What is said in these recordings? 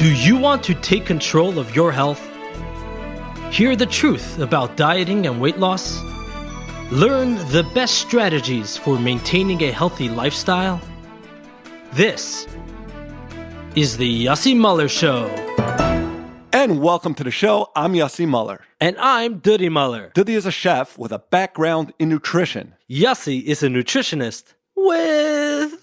Do you want to take control of your health? Hear the truth about dieting and weight loss? Learn the best strategies for maintaining a healthy lifestyle? This is the Yossi Muller Show. And welcome to the show. I'm Yossi Muller. And I'm Dudi Muller. Dudi is a chef with a background in nutrition. Yossi is a nutritionist with,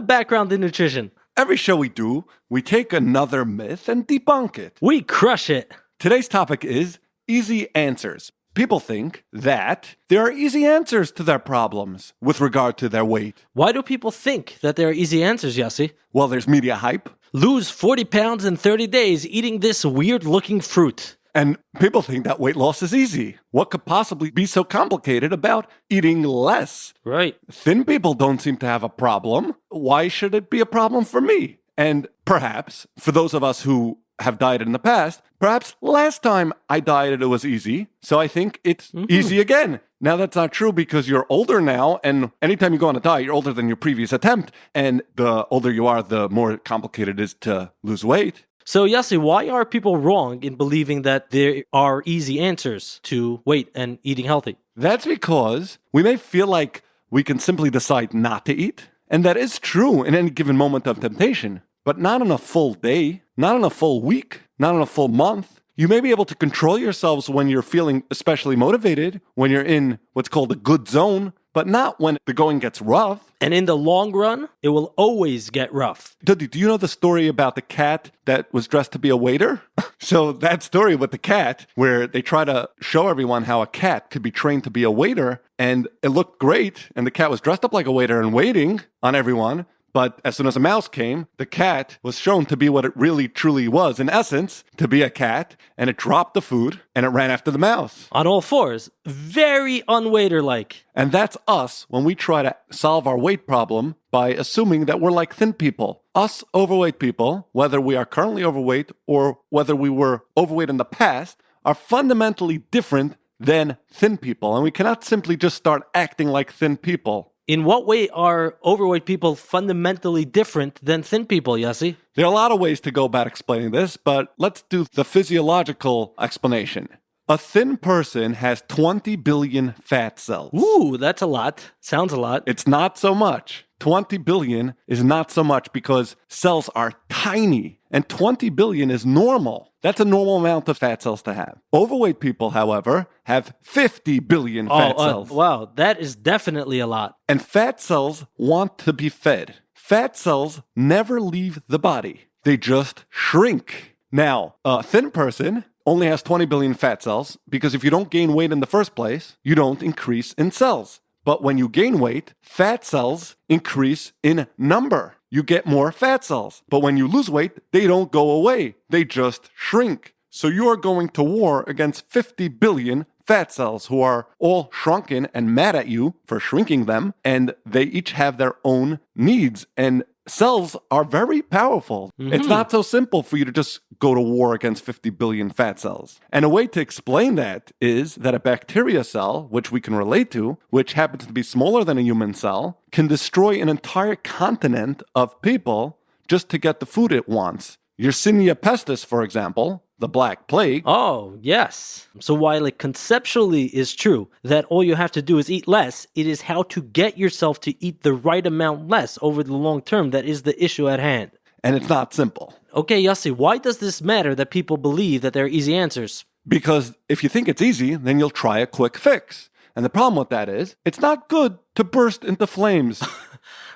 background in nutrition. Every show we do, we take another myth and debunk it. We crush it. Today's topic is easy answers. People think that there are easy answers to their problems with regard to their weight. Why do people think that there are easy answers, Yossi? Well, there's media hype. Lose 40 pounds in 30 days eating this weird-looking fruit. And people think that weight loss is easy. What could possibly be so complicated about eating less? Right. Thin people don't seem to have a problem. Why should it be a problem for me? And perhaps, for those of us who have dieted in the past, perhaps last time I dieted it was easy, so I think it's easy again. Now that's not true because you're older now, and anytime you go on a diet, you're older than your previous attempt, and the older you are, the more complicated it is to lose weight. So, Yossi, why are people wrong in believing that there are easy answers to weight and eating healthy? That's because we may feel like we can simply decide not to eat, and that is true in any given moment of temptation, but not in a full day, not in a full week, not in a full month. You may be able to control yourselves when you're feeling especially motivated, when you're in what's called a good zone, but not when the going gets rough. And in the long run, it will always get rough. Duddy, do you know the story about the cat that was dressed to be a waiter? So that story with the cat, where they try to show everyone how a cat could be trained to be a waiter, and it looked great, and the cat was dressed up like a waiter and waiting on everyone. But as soon as a mouse came, the cat was shown to be what it really truly was, in essence, to be a cat, and it dropped the food, and it ran after the mouse. On all fours. Very unwaiter-like. And that's us when we try to solve our weight problem by assuming that we're like thin people. Us overweight people, whether we are currently overweight or whether we were overweight in the past, are fundamentally different than thin people. And we cannot simply just start acting like thin people. In what way are overweight people fundamentally different than thin people, Yossi? There are a lot of ways to go about explaining this, but let's do the physiological explanation. A thin person has 20 billion fat cells. Ooh, that's a lot. Sounds a lot. It's not so much. 20 billion is not so much because cells are tiny, and 20 billion is normal. That's a normal amount of fat cells to have. Overweight people, however, have 50 billion fat cells. Wow, that is definitely a lot. And fat cells want to be fed. Fat cells never leave the body. They just shrink. Now, a thin person only has 20 billion fat cells because if you don't gain weight in the first place, you don't increase in cells. But when you gain weight, fat cells increase in number. You get more fat cells. But when you lose weight, they don't go away. They just shrink. So you are going to war against 50 billion fat cells who are all shrunken and mad at you for shrinking them. And they each have their own needs. And cells are very powerful. It's not so simple for you to just go to war against 50 billion fat cells. And a way to explain that is that a bacteria cell, which we can relate to, which happens to be smaller than a human cell, can destroy an entire continent of people just to get the food it wants. Yersinia pestis, for example, the Black Plague. Oh, yes. So while it conceptually is true that all you have to do is eat less, it is how to get yourself to eat the right amount less over the long term that is the issue at hand. And it's not simple. Okay, Yossi, why does this matter that people believe that there are easy answers? Because if you think it's easy, then you'll try a quick fix. And the problem with that is, it's not good to burst into flames.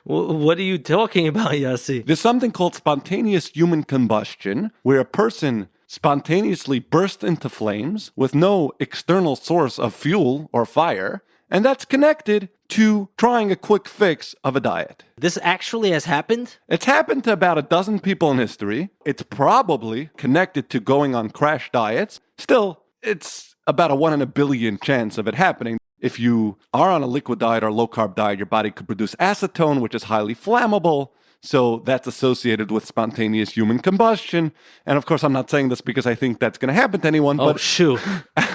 What are you talking about, Yossi? There's something called spontaneous human combustion, where a person spontaneously bursts into flames with no external source of fuel or fire, and that's connected to trying a quick fix of a diet. This actually has happened? It's happened to about a dozen people in history. It's probably connected to going on crash diets. Still, it's about a 1 in a billion chance of it happening. If you are on a liquid diet or low-carb diet, your body could produce acetone, which is highly flammable. So that's associated with spontaneous human combustion. And of course, I'm not saying this because I think that's going to happen to anyone. Oh, shoot.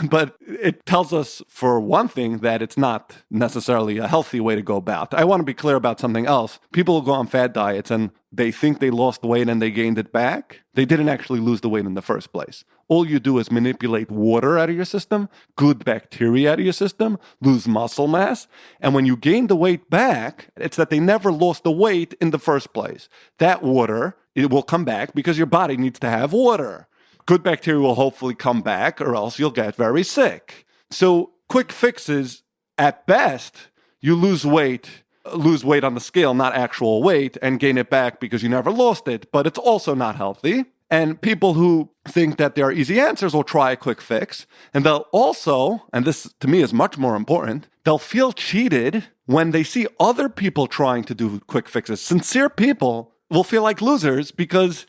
But it tells us, for one thing, that it's not necessarily a healthy way to go about. I want to be clear about something else. People who go on fad diets and they think they lost weight and they gained it back. They didn't actually lose the weight in the first place. All you do is manipulate water out of your system, good bacteria out of your system, lose muscle mass. And when you gain the weight back, it's that they never lost the weight in the first place. That water, it will come back because your body needs to have water. Good bacteria will hopefully come back, or else you'll get very sick. So quick fixes, at best, you lose weight on the scale, not actual weight, and gain it back because you never lost it, but it's also not healthy. And people who think that there are easy answers will try a quick fix, and they'll also, and this to me is much more important, they'll feel cheated when they see other people trying to do quick fixes. Sincere people will feel like losers because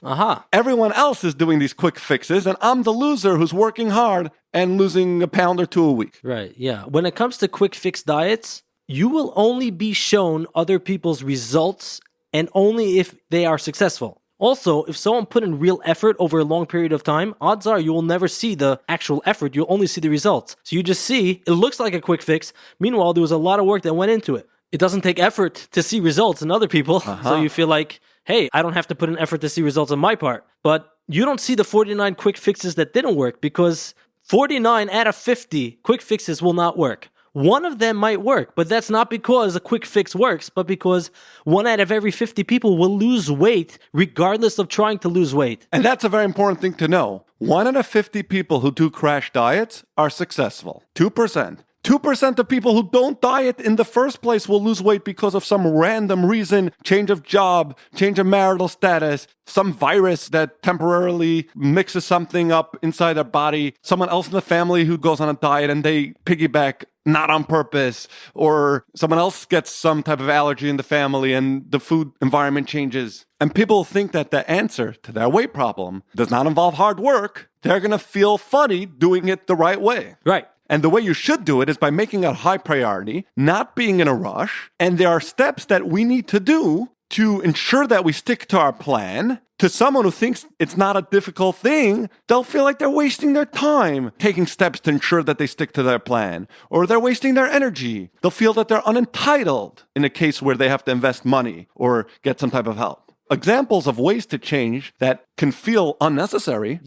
everyone else is doing these quick fixes, and I'm the loser who's working hard and losing a pound or two a week. Right, yeah. When it comes to quick fix diets, you will only be shown other people's results and only if they are successful. Also, if someone put in real effort over a long period of time, odds are you will never see the actual effort. You'll only see the results. So you just see, it looks like a quick fix. Meanwhile, there was a lot of work that went into it. It doesn't take effort to see results in other people. So you feel like, hey, I don't have to put in effort to see results on my part. But you don't see the 49 quick fixes that didn't work because 49 out of 50 quick fixes will not work. One of them might work, but that's not because a quick fix works, but because 1 out of every 50 people will lose weight regardless of trying to lose weight. And that's a very important thing to know. 1 out of 50 people who do crash diets are successful. 2%. 2% of people who don't diet in the first place will lose weight because of some random reason, change of job, change of marital status, some virus that temporarily mixes something up inside their body, someone else in the family who goes on a diet and they piggyback not on purpose, or someone else gets some type of allergy in the family and the food environment changes. And people think that the answer to their weight problem does not involve hard work. They're going to feel funny doing it the right way. Right. And the way you should do it is by making it a high priority, not being in a rush. And there are steps that we need to do to ensure that we stick to our plan. To someone who thinks it's not a difficult thing, they'll feel like they're wasting their time taking steps to ensure that they stick to their plan. Or they're wasting their energy. They'll feel that they're unentitled in a case where they have to invest money or get some type of help. Examples of ways to change that can feel unnecessary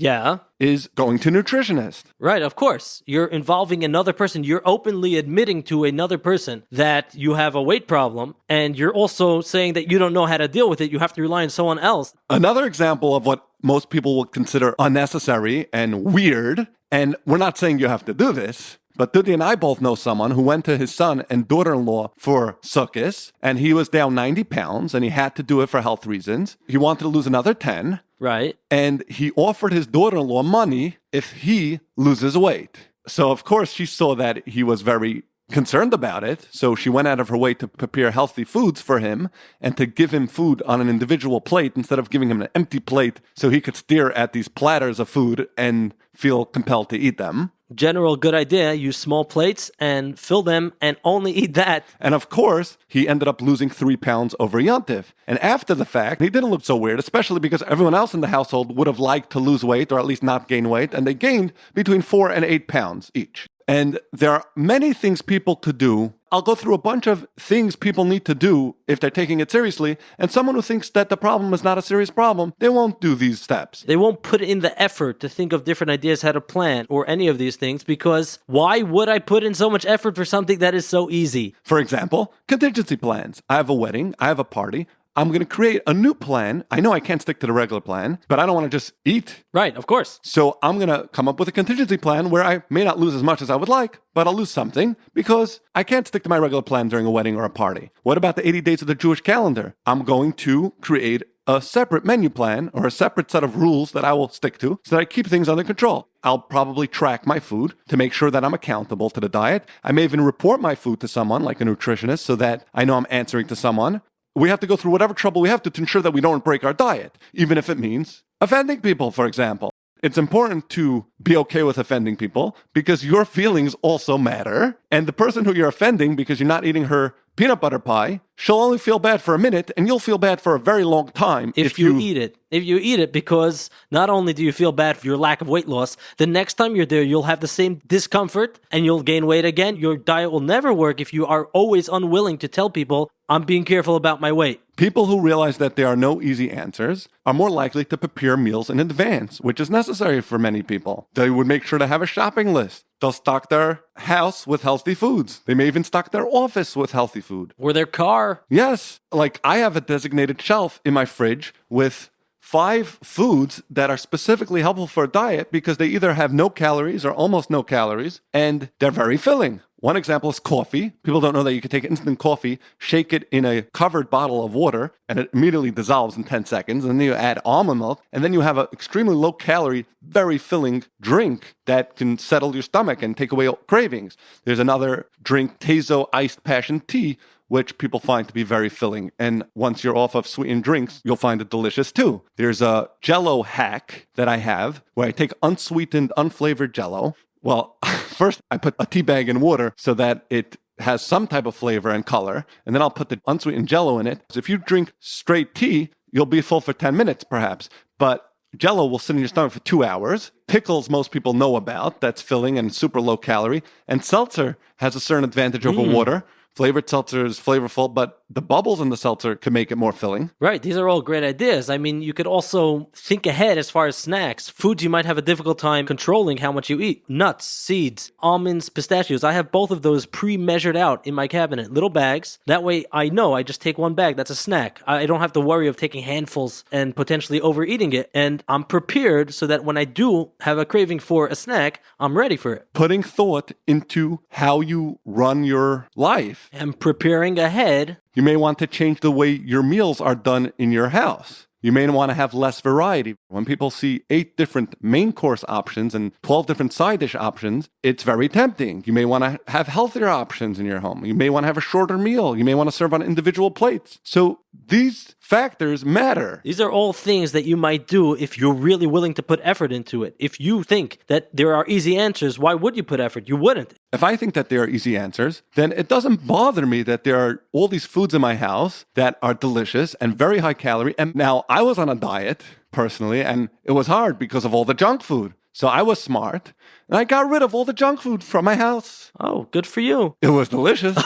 is going to a nutritionist. Right, of course. You're involving another person. You're openly admitting to another person that you have a weight problem, and you're also saying that you don't know how to deal with it. You have to rely on someone else. Another example of what most people will consider unnecessary and weird, and we're not saying you have to do this, but Dudi and I both know someone who went to his son and daughter-in-law for Sukkot, and he was down 90 pounds, and he had to do it for health reasons. He wanted to lose another 10. Right. And he offered his daughter-in-law money if he loses weight. So, of course, she saw that he was very concerned about it. So she went out of her way to prepare healthy foods for him and to give him food on an individual plate instead of giving him an empty plate so he could stare at these platters of food and feel compelled to eat them. General good idea. Use small plates and fill them and only eat that. And of course, he ended up losing 3 pounds over Yontif. And after the fact, he didn't look so weird, especially because everyone else in the household would have liked to lose weight or at least not gain weight. And they gained between 4 and 8 pounds each. And there are many things people could do. I'll go through a bunch of things people need to do if they're taking it seriously. And someone who thinks that the problem is not a serious problem, they won't do these steps. They won't put in the effort to think of different ideas how to plan or any of these things because why would I put in so much effort for something that is so easy? For example, contingency plans. I have a wedding. I have a party. I'm going to create a new plan. I know I can't stick to the regular plan, but I don't want to just eat. Right, of course. So I'm going to come up with a contingency plan where I may not lose as much as I would like, but I'll lose something because I can't stick to my regular plan during a wedding or a party. What about the 80 days of the Jewish calendar? I'm going to create a separate menu plan or a separate set of rules that I will stick to so that I keep things under control. I'll probably track my food to make sure that I'm accountable to the diet. I may even report my food to someone like a nutritionist so that I know I'm answering to someone. We have to go through whatever trouble we have to ensure that we don't break our diet, even if it means offending people, for example. it's important to be okay with offending people because your feelings also matter. And the person who you're offending because you're not eating her peanut butter pie, she'll only feel bad for a minute and you'll feel bad for a very long time if you eat it. If you eat it, because not only do you feel bad for your lack of weight loss, the next time you're there, you'll have the same discomfort and you'll gain weight again. Your diet will never work if you are always unwilling to tell people, I'm being careful about my weight. People who realize that there are no easy answers are more likely to prepare meals in advance, which is necessary for many people. They would make sure to have a shopping list. They'll stock their house with healthy foods. They may even stock their office with healthy food. Or their car. Yes. Like I have a designated shelf in my fridge with 5 foods that are specifically helpful for a diet because they either have no calories or almost no calories, and they're very filling. One example is coffee. People don't know that you can take instant coffee, shake it in a covered bottle of water, and it immediately dissolves in 10 seconds. And then you add almond milk, and then you have an extremely low-calorie, very filling drink that can settle your stomach and take away cravings. There's another drink, Tezo Iced Passion Tea, which people find to be very filling. And once you're off of sweetened drinks, you'll find it delicious too. There's a Jell-O hack that I have where I take unsweetened, unflavored Jell-O. Well, first I put a tea bag in water so that it has some type of flavor and color, and then I'll put the unsweetened Jell-O in it. So if you drink straight tea, you'll be full for 10 minutes perhaps, but Jell-O will sit in your stomach for 2 hours. Pickles, most people know about. That's filling and super low calorie. And seltzer has a certain advantage over water. Flavored seltzer is flavorful, but the bubbles in the seltzer can make it more filling. Right. These are all great ideas. I mean, you could also think ahead as far as snacks. Foods you might have a difficult time controlling how much you eat. Nuts, seeds, almonds, pistachios. I have both of those pre-measured out in my cabinet. Little bags. That way I know I just take one bag. That's a snack. I don't have to worry of taking handfuls and potentially overeating it. And I'm prepared so that when I do have a craving for a snack, I'm ready for it. Putting thought into how you run your life. And preparing ahead. You may want to change the way your meals are done in your house. You may want to have less variety. When people see 8 different main course options and 12 different side dish options, it's very tempting. You may want to have healthier options in your home. You may want to have a shorter meal. You may want to serve on individual plates. So these factors matter. These are all things that you might do if you're really willing to put effort into it. If you think that there are easy answers, why would you put effort? You wouldn't. If I think that there are easy answers, then it doesn't bother me that there are all these foods in my house that are delicious and very high calorie. And now I was on a diet personally, and it was hard because of all the junk food. So I was smart, and I got rid of all the junk food from my house. Oh, good for you. It was delicious.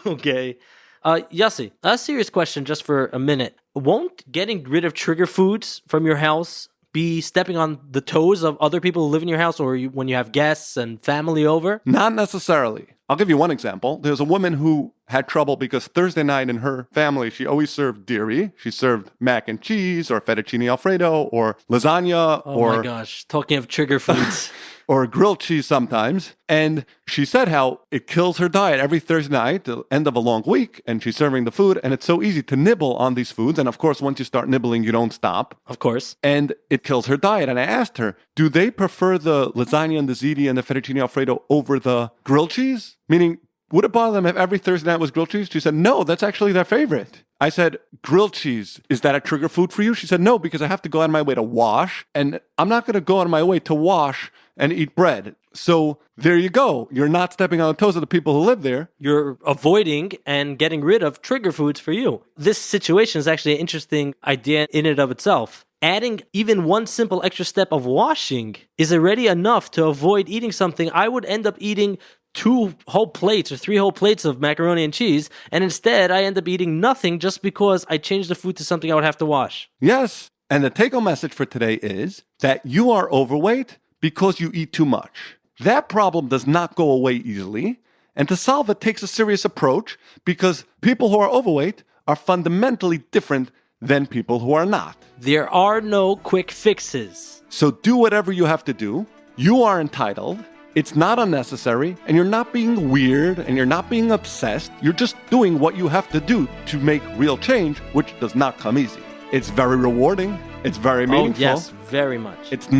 Okay. Yossi, a serious question just for a minute. Won't getting rid of trigger foods from your house be stepping on the toes of other people who live in your house or when you have guests and family over? Not necessarily. I'll give you one example. There's a woman who had trouble because Thursday night in her family, she always served dairy. She served mac and cheese or fettuccine alfredo or lasagna Oh my gosh, talking of trigger foods. or grilled cheese sometimes. And she said how it kills her diet every Thursday night, the end of a long week, and she's serving the food, and it's so easy to nibble on these foods. And of course, once you start nibbling, you don't stop. Of course. And it kills her diet. And I asked her, do they prefer the lasagna and the ziti and the fettuccine alfredo over the grilled cheese? Meaning, would it bother them if every Thursday night was grilled cheese? She said, no, that's actually their favorite. I said, grilled cheese, is that a trigger food for you? She said, no, because I have to go out of my way to wash, and I'm not going to go out of my way to wash and eat bread. So there you go. You're not stepping on the toes of the people who live there. You're avoiding and getting rid of trigger foods for you. This situation is actually an interesting idea in and of itself. Adding even one simple extra step of washing is already enough to avoid eating something I would end up eating 2 whole plates or 3 whole plates of macaroni and cheese, and instead I end up eating nothing just because I changed the food to something I would have to wash. Yes, and the take-home message for today is that you are overweight because you eat too much. That problem does not go away easily, and to solve it takes a serious approach because people who are overweight are fundamentally different than people who are not. There are no quick fixes. So do whatever you have to do. You are entitled. It's not unnecessary, and you're not being weird, and you're not being obsessed. You're just doing what you have to do to make real change, which does not come easy. It's very rewarding. It's very meaningful. Oh, yes, very much. It's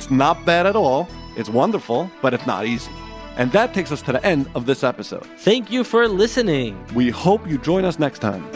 not bad at all. It's wonderful, but it's not easy. And that takes us to the end of this episode. Thank you for listening. We hope you join us next time.